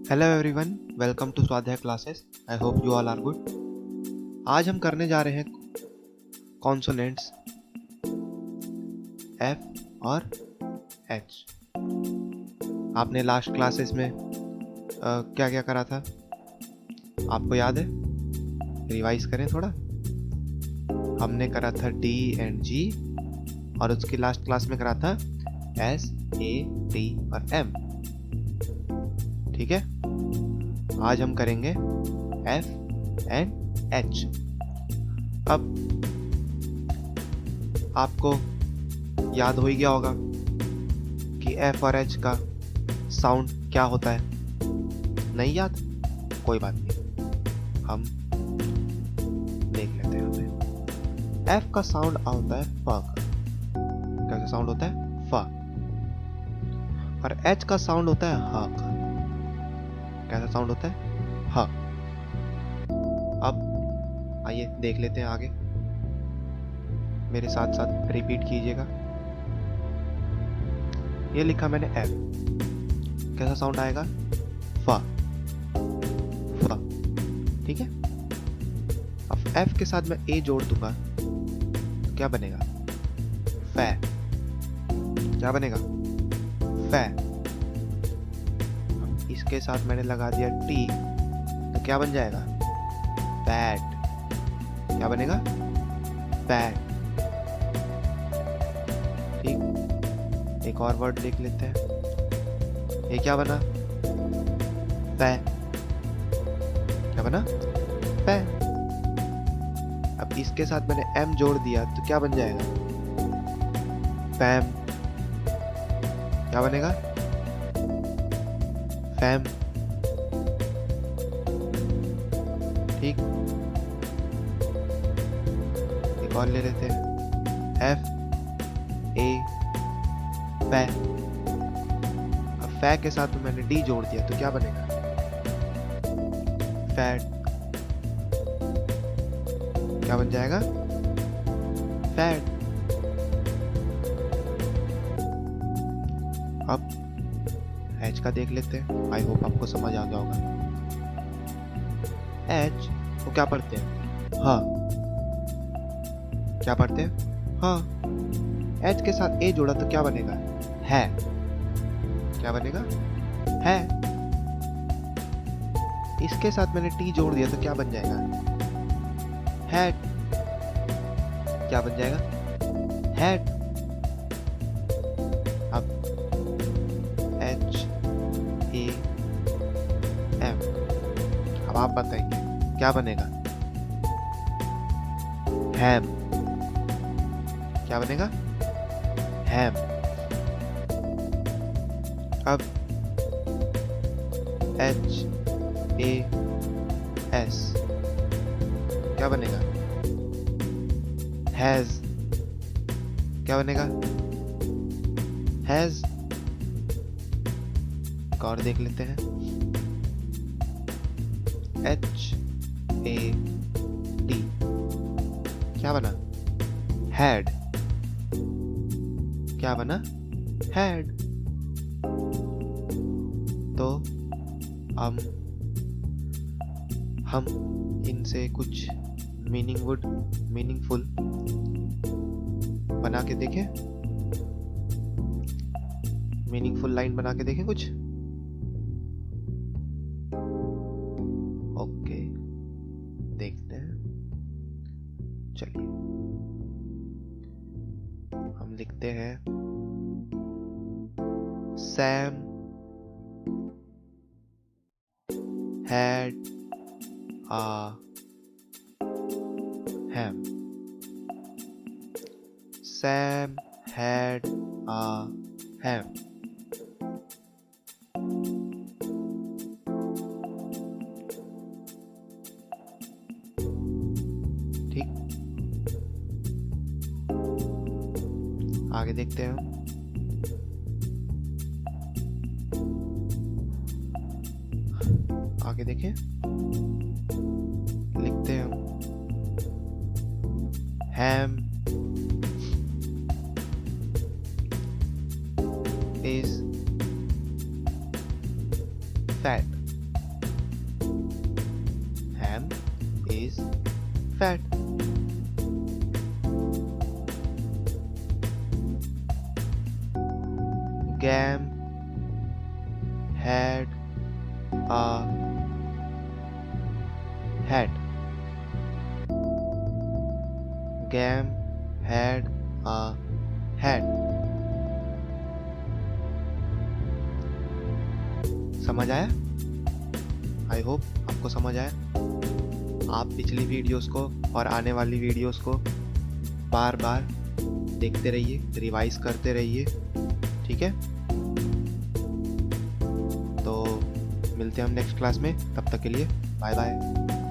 Hello everyone, welcome to Swadhyay classes. I hope you all are good. आज हम करने जा रहे हैं कॉन्सोनेंट्स एफ और एच। आपने लास्ट क्लासेस में क्या क्या करा था, आपको याद है? रिवाइज करें थोड़ा। हमने करा था डी एंड जी, और उसकी लास्ट क्लास में करा था एस, ए, टी और एम। ठीक है, आज हम करेंगे एफ एंड एच। अब आपको याद हो ही गया होगा कि एफ और एच का साउंड क्या होता है। नहीं याद? कोई बात नहीं, हम देख लेते हैं। हमें एफ का साउंड होता है फ का। कैसा साउंड होता है? फ। और एच का साउंड होता है ह का। कैसा साउंड होता है? ह। अब आइए देख लेते हैं आगे, मेरे साथ साथ रिपीट कीजिएगा। ये लिखा मैंने एफ, कैसा साउंड आएगा? फ। फ। ठीक है। अब एफ के साथ मैं ए जोड़ दूंगा तो क्या बनेगा? फै। क्या बनेगा? फै। इसके साथ मैंने लगा दिया टी तो क्या बन जाएगा? बैट। क्या बनेगा? बैट। ठीक, एक और वर्ड देख लेते हैं। ये क्या बना? पै। क्या बना? पै। अब इसके साथ मैंने एम जोड़ दिया तो क्या बन जाएगा? पैम। क्या बनेगा? फैम। ठीक, एक और ले लेते हैं। एफ ए फै। अब फै के साथ में मैंने डी जोड़ दिया तो क्या बनेगा? फैट। क्या बन जाएगा? फैट। अब एच का देख लेते हैं। आई होप आपको समझ आ गया होगा। एच को क्या पढ़ते हैं? हाँ। क्या पढ़ते हैं? हाँ। एच के साथ ए जोड़ा तो क्या बनेगा? है। क्या बनेगा? है। इसके साथ मैंने टी जोड़ दिया तो क्या बन जाएगा? हैट। क्या बन जाएगा? हैट। अब एच ए एम। अब आप बताएंगे क्या बनेगा? हैम। क्या बनेगा? हैम। अब एच ए एस क्या बनेगा? हैज। क्या बनेगा? हैज। एक और देख लेते हैं। एच ए डी क्या बना? हैड। क्या बना? हैड। तो हम इनसे कुछ मीनिंगफुल बना के देखें। मीनिंगफुल लाइन बना के देखें कुछ। ओके, देखते हैं। चलिए, हम लिखते हैं Sam had a ham. Sam had a ham. ठीक, आगे देखते हैं। आगे देखें, लिखते हैं ham is fat। is fat. Gam had a hat. Gam had a hat. समझ आया? आई होप आपको समझ आया। आप पिछली वीडियोस को और आने वाली वीडियोस को बार बार देखते रहिए, रिवाइज करते रहिए, ठीक है? तो मिलते हैं हम नेक्स्ट क्लास में, तब तक के लिए बाय बाय।